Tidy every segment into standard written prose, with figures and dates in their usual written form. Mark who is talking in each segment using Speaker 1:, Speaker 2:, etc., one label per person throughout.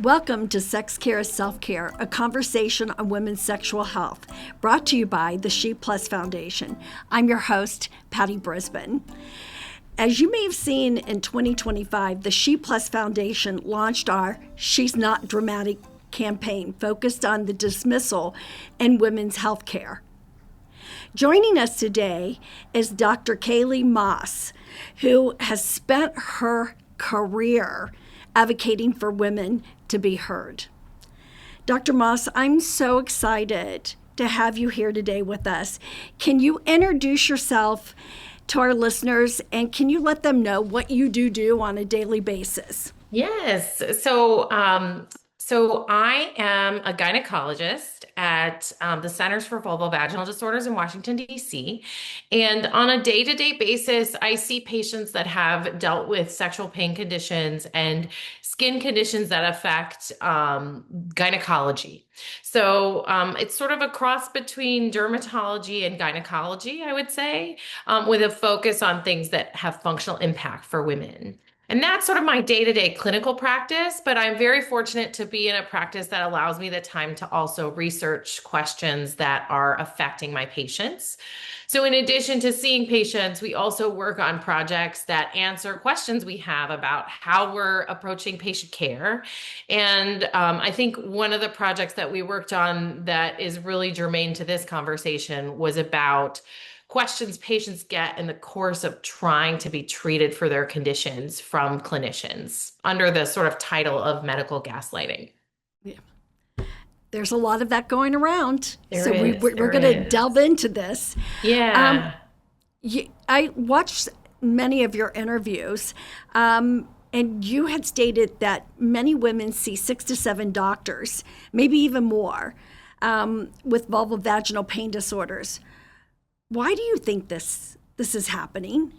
Speaker 1: Welcome to Sex Care is Self-Care, a conversation on women's sexual health, brought to you by the She Plus Foundation. I'm your host, Patty Brisben. As you may have seen in 2025, the She Plus Foundation launched our She's Not Dramatic campaign focused on the dismissal in women's health care. Joining us today is Dr. Chailee Moss, who has spent her career advocating for women to be heard. Dr. Moss, I'm so excited to have you here today with us. Can you introduce yourself to our listeners, and can you let them know what you do on a daily basis?
Speaker 2: Yes. So I am a gynecologist at the Centers for Vulvovaginal Disorders in Washington, D.C. And on a day-to-day basis, I see patients that have dealt with sexual pain conditions and skin conditions that affect gynecology. So it's sort of a cross between dermatology and gynecology, I would say, with a focus on things that have functional impact for women. And that's sort of my day-to-day clinical practice, but I'm very fortunate to be in a practice that allows me the time to also research questions that are affecting my patients. So in addition to seeing patients, we also work on projects that answer questions we have about how we're approaching patient care. And I think one of the projects that we worked on that is really germane to this conversation was about questions patients get in the course of trying to be treated for their conditions from clinicians under the sort of title of medical gaslighting.
Speaker 1: Yeah. There's a lot of that going around. We're going to delve into this.
Speaker 2: Yeah.
Speaker 1: I watched many of your interviews, and you had stated that many women see 6 to 7 doctors, maybe even more, with vulvovaginal pain disorders. Why do you think this is happening?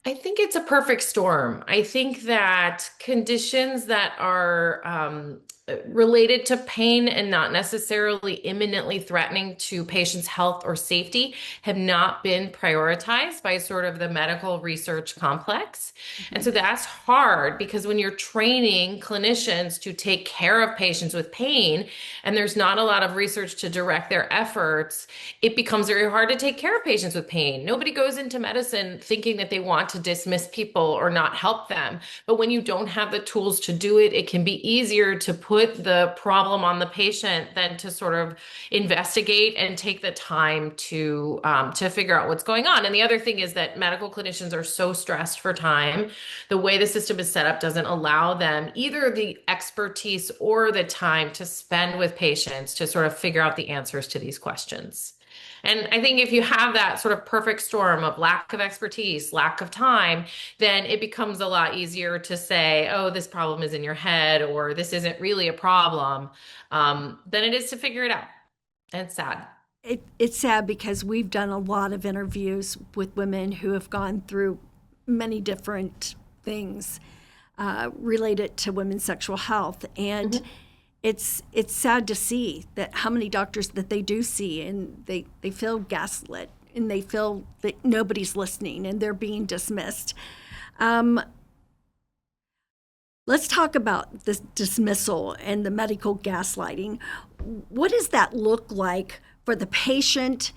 Speaker 2: I think it's a perfect storm. I think that conditions that are related to pain and not necessarily imminently threatening to patients' health or safety have not been prioritized by sort of the medical research complex. And so that's hard because when you're training clinicians to take care of patients with pain and there's not a lot of research to direct their efforts, it becomes very hard to take care of patients with pain. Nobody goes into medicine thinking that they want to dismiss people or not help them. But when you don't have the tools to do it, it can be easier to put the problem on the patient than to sort of investigate and take the time to figure out what's going on. And the other thing is that medical clinicians are so stressed for time. The way the system is set up doesn't allow them either the expertise or the time to spend with patients to sort of figure out the answers to these questions. And I think if you have that sort of perfect storm of lack of expertise, lack of time, then it becomes a lot easier to say, oh, this problem is in your head, or this isn't really a problem, than it is to figure it out. And it's sad.
Speaker 1: It's sad because we've done a lot of interviews with women who have gone through many different things related to women's sexual health. And it's sad to see that how many doctors that they do see, and they feel gaslit and they feel that nobody's listening and they're being dismissed. Let's talk about this dismissal and the medical gaslighting. What does that look like for the patient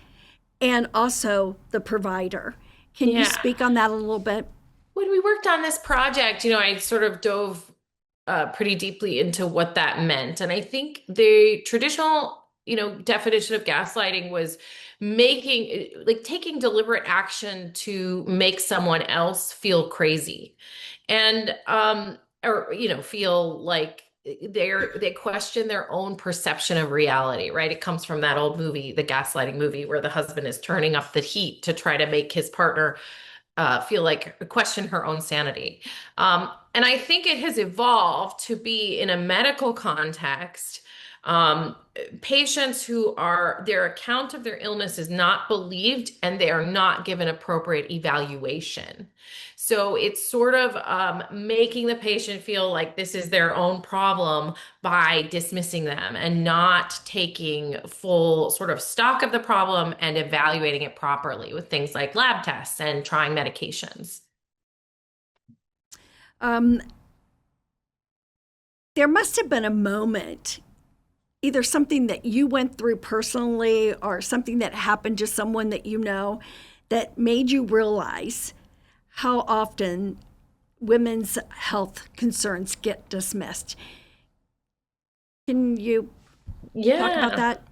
Speaker 1: and also the provider? Can you speak on that a little bit?
Speaker 2: When we worked on this project, I sort of dove pretty deeply into what that meant. And I think the traditional, definition of gaslighting was taking deliberate action to make someone else feel crazy and, feel like they question their own perception of reality, right? It comes from that old movie, the gaslighting movie, where the husband is turning up the heat to try to make his partner question her own sanity. And I think it has evolved to be in a medical context, patients who their account of their illness is not believed and they are not given appropriate evaluation. So it's sort of making the patient feel like this is their own problem by dismissing them and not taking full sort of stock of the problem and evaluating it properly with things like lab tests and trying medications.
Speaker 1: There must have been a moment, either something that you went through personally or something that happened to someone that you know, that made you realize how often women's health concerns get dismissed. Can you talk about
Speaker 2: Yeah.
Speaker 1: that?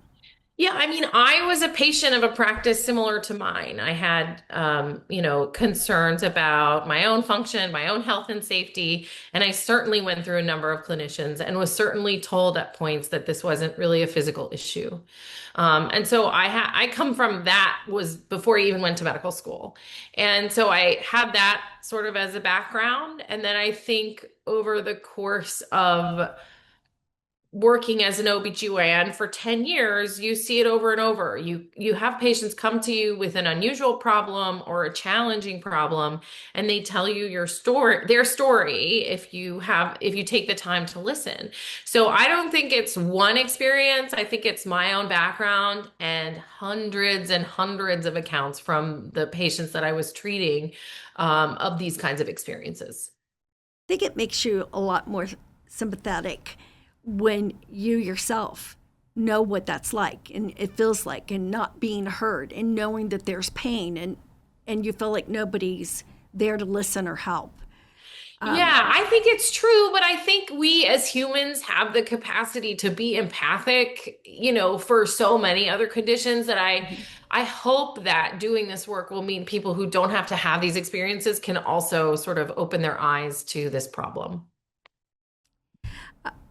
Speaker 2: Yeah, I mean, I was a patient of a practice similar to mine. I had, concerns about my own function, my own health and safety, and I certainly went through a number of clinicians and was certainly told at points that this wasn't really a physical issue. And so I come from that was before I even went to medical school, and so I had that sort of as a background, and then I think over the course of working as an OBGYN for 10 years, you see it over and over. You have patients come to you with an unusual problem or a challenging problem, and they tell you their story if you take the time to listen. So I don't think it's one experience. I think it's my own background and hundreds of accounts from the patients that I was treating of these kinds of experiences.
Speaker 1: I think it makes you a lot more sympathetic when you yourself know what that's like and it feels like, and not being heard and knowing that there's pain, and you feel like nobody's there to listen or help.
Speaker 2: Yeah, I think it's true, but I think we as humans have the capacity to be empathic, for so many other conditions that I hope that doing this work will mean people who don't have to have these experiences can also sort of open their eyes to this problem.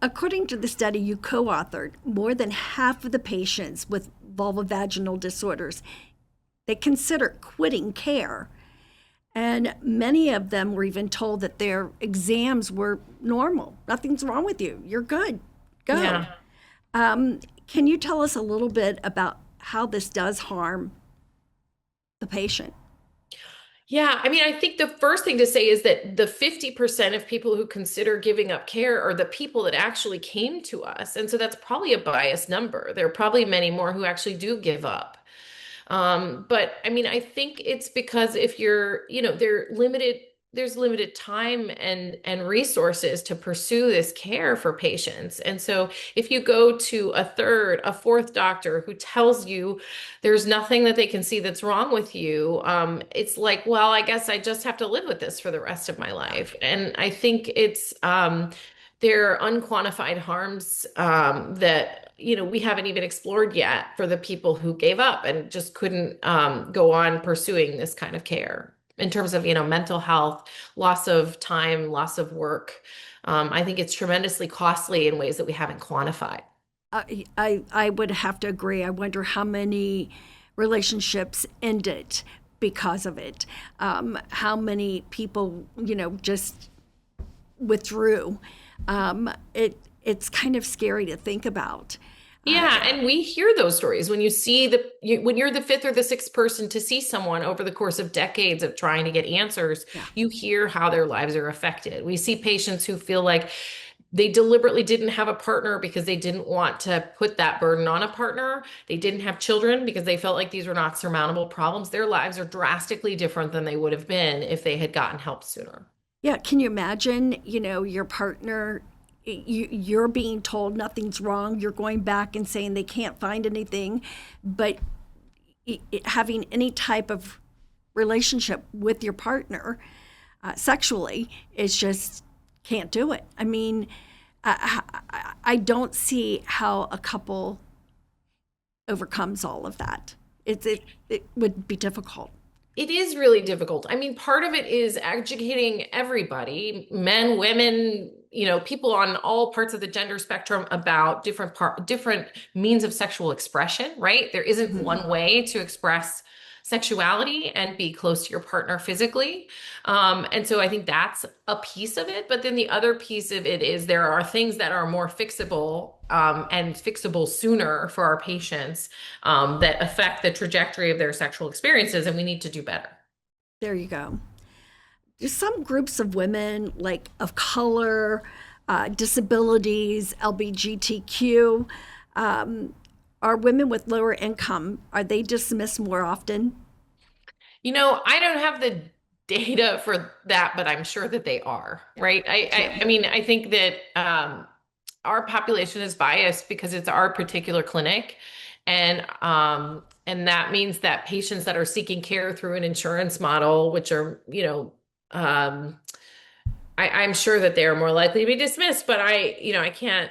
Speaker 1: According to the study you co authored, more than half of the patients with vulvovaginal disorders, they consider quitting care. And many of them were even told that their exams were normal. Nothing's wrong with you. You're good. Go.
Speaker 2: Yeah.
Speaker 1: Can you tell us a little bit about how this does harm the patient?
Speaker 2: Yeah, I mean, I think the first thing to say is that the 50% of people who consider giving up care are the people that actually came to us. And so that's probably a biased number. There are probably many more who actually do give up. But I mean, I think it's because if there's limited time and resources to pursue this care for patients. And so if you go to a fourth doctor who tells you there's nothing that they can see that's wrong with you, it's like, well, I guess I just have to live with this for the rest of my life. And I think it's there are unquantified harms that we haven't even explored yet for the people who gave up and just couldn't go on pursuing this kind of care in terms of mental health, loss of time, loss of work. I think it's tremendously costly in ways that we haven't quantified.
Speaker 1: I would have to agree. I wonder how many relationships ended because of it. How many people, just withdrew. It's kind of scary to think about.
Speaker 2: Yeah, and we hear those stories when when you're the fifth or the sixth person to see someone over the course of decades of trying to get answers,
Speaker 1: Yeah.
Speaker 2: you hear how their lives are affected. We see patients who feel like they deliberately didn't have a partner because they didn't want to put that burden on a partner. They didn't have children because they felt like these were not surmountable problems. Their lives are drastically different than they would have been if they had gotten help sooner.
Speaker 1: Yeah, can you imagine, your partner, you're being told nothing's wrong, you're going back and saying they can't find anything, but having any type of relationship with your partner sexually is just can't do it. I mean, I don't see how a couple overcomes all of that. It would be difficult.
Speaker 2: It is really difficult. I mean, part of it is educating everybody, men, women, people on all parts of the gender spectrum about different means of sexual expression, right? There isn't
Speaker 1: Mhm.
Speaker 2: one way to express sexuality and be close to your partner physically. And so I think that's a piece of it. But then the other piece of it is there are things that are more fixable and fixable sooner for our patients that affect the trajectory of their sexual experiences, and we need to do better.
Speaker 1: There you go. There's some groups of women, like of color, disabilities, LGBTQ, are women with lower income, are they dismissed more often?
Speaker 2: I don't have the data for that, but I'm sure that they are, right?
Speaker 1: Sure.
Speaker 2: I mean, I think that our population is biased because it's our particular clinic. And that means that patients that are seeking care through an insurance model, which are, I'm sure that they are more likely to be dismissed, but I can't,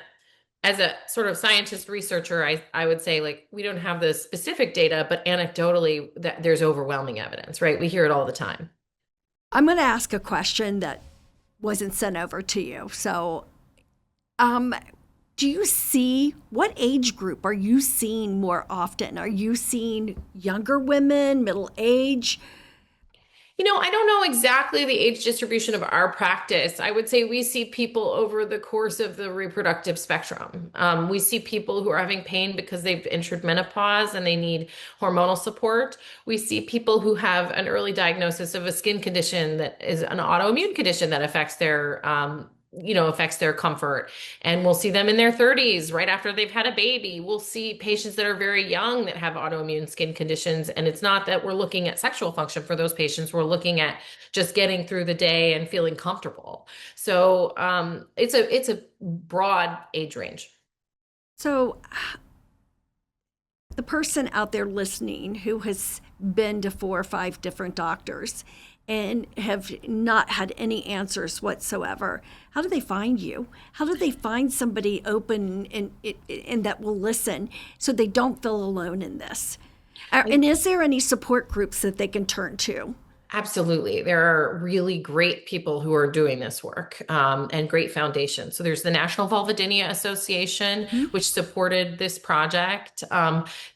Speaker 2: as a sort of scientist researcher, I would say, like, we don't have the specific data, but anecdotally that there's overwhelming evidence, right? We hear it all the time.
Speaker 1: I'm going to ask a question that wasn't sent over to you. So, do you see, what age group are you seeing more often? Are you seeing younger women, middle age?
Speaker 2: I don't know exactly the age distribution of our practice. I would say we see people over the course of the reproductive spectrum. We see people who are having pain because they've entered menopause and they need hormonal support. We see people who have an early diagnosis of a skin condition that is an autoimmune condition that affects their comfort. And we'll see them in their 30s, right after they've had a baby. We'll see patients that are very young that have autoimmune skin conditions. And it's not that we're looking at sexual function for those patients. We're looking at just getting through the day and feeling comfortable. So it's a broad age range.
Speaker 1: So, the person out there listening who has been to 4 or 5 different doctors and have not had any answers whatsoever, how do they find you? How do they find somebody open and that will listen so they don't feel alone in this? And is there any support groups that they can turn to?
Speaker 2: Absolutely. There are really great people who are doing this work, and great foundations. So there's the National Vulvodynia Association, which supported this project.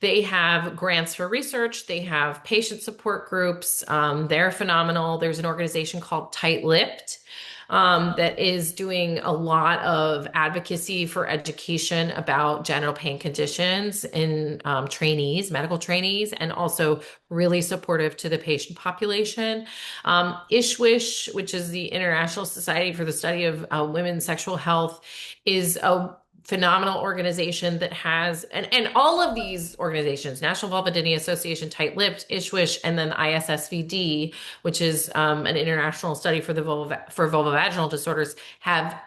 Speaker 2: They have grants for research. They have patient support groups. They're phenomenal. There's an organization called Tight-Lipped, that is doing a lot of advocacy for education about genital pain conditions in medical trainees, and also really supportive to the patient population. ISWISH, which is the International Society for the Study of Women's Sexual Health, is a phenomenal organization that has, and all of these organizations, National Vulvodynia Association, Tight-Lipped, ISWISH, and then ISSVD, which is an international study for vulvovaginal disorders, have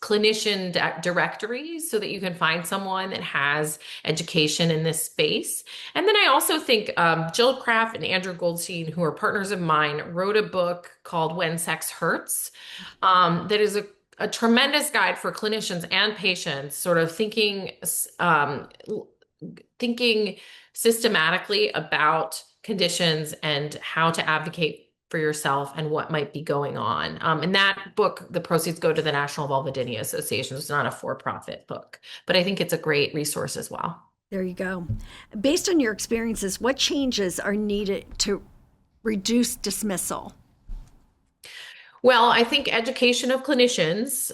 Speaker 2: clinician directories so that you can find someone that has education in this space. And then I also think Jill Kraft and Andrew Goldstein, who are partners of mine, wrote a book called When Sex Hurts, that is a tremendous guide for clinicians and patients, sort of thinking systematically about conditions and how to advocate for yourself and what might be going on. And that book, the proceeds go to the National Vulvodynia Association. It's not a for-profit book, but I think it's a great resource as well.
Speaker 1: There you go. Based on your experiences, what changes are needed to reduce dismissal?
Speaker 2: Well, I think education of clinicians,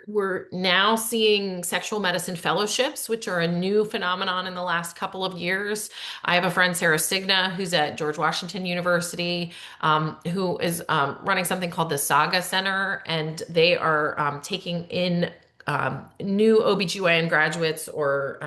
Speaker 2: we're now seeing sexual medicine fellowships, which are a new phenomenon in the last couple of years. I have a friend, Sarah Signa, who's at George Washington University, who is running something called the Saga Center, and they are taking in new OBGYN graduates or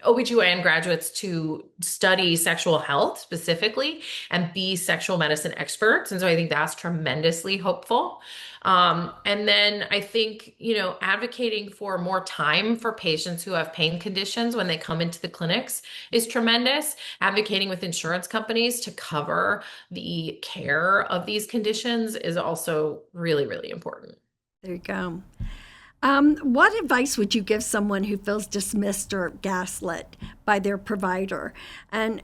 Speaker 2: OBGYN graduates to study sexual health specifically and be sexual medicine experts. And so I think that's tremendously hopeful. And then I think, advocating for more time for patients who have pain conditions when they come into the clinics is tremendous. Advocating with insurance companies to cover the care of these conditions is also really, really important.
Speaker 1: There you go. What advice would you give someone who feels dismissed or gaslit by their provider? And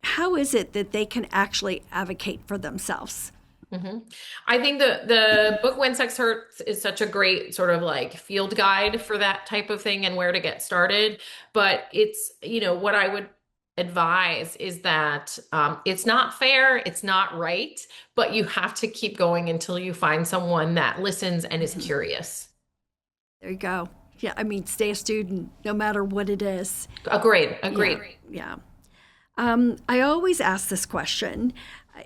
Speaker 1: how is it that they can actually advocate for themselves?
Speaker 2: Mm-hmm. I think the book When Sex Hurts is such a great sort of like field guide for that type of thing and where to get started. But it's, what I would advise is that it's not fair, it's not right, but you have to keep going until you find someone that listens and is curious.
Speaker 1: There you go. Yeah, I mean, stay a student no matter what it is.
Speaker 2: Agreed.
Speaker 1: Yeah. I always ask this question.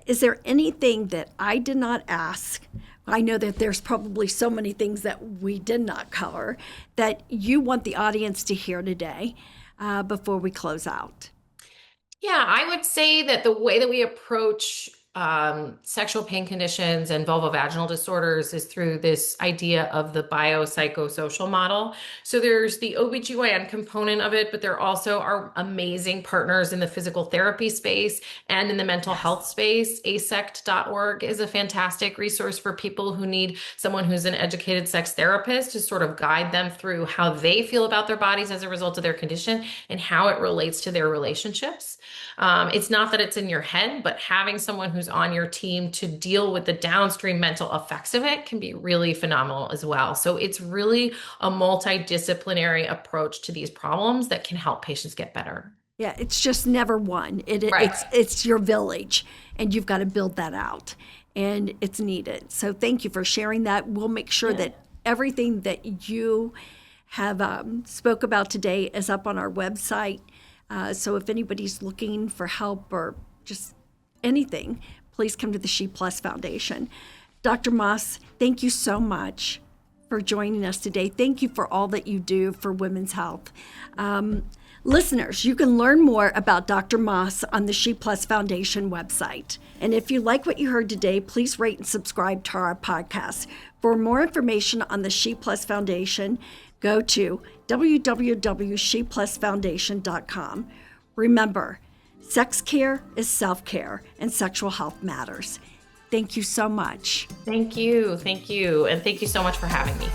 Speaker 1: Is there anything that I did not ask? I know that there's probably so many things that we did not cover that you want the audience to hear today before we close out.
Speaker 2: Yeah, I would say that the way that we approach sexual pain conditions and vulvovaginal disorders is through this idea of the biopsychosocial model. So there's the OBGYN component of it, but there also are amazing partners in the physical therapy space and in the mental health space. asect.org is a fantastic resource for people who need someone who's an educated sex therapist to sort of guide them through how they feel about their bodies as a result of their condition and how it relates to their relationships. It's not that it's in your head, but having someone who's on your team to deal with the downstream mental effects of it can be really phenomenal as well. So it's really a multidisciplinary approach to these problems that can help patients get better.
Speaker 1: Yeah, it's just never one.
Speaker 2: Right.
Speaker 1: It's your village, and you've got to build that out, and it's needed. So thank you for sharing that. We'll make sure that everything that you have spoke about today is up on our website. So if anybody's looking for help or just anything, please come to the She Plus Foundation. Dr. Moss, thank you so much for joining us today. Thank you for all that you do for women's health. Listeners, you can learn more about Dr. Moss on the She Plus Foundation website. And if you like what you heard today, please rate and subscribe to our podcast. For more information on the She Plus Foundation, go to www.sheplusfoundation.com. Remember, sex care is self-care and sexual health matters. Thank you so much.
Speaker 2: Thank you. And thank you so much for having me.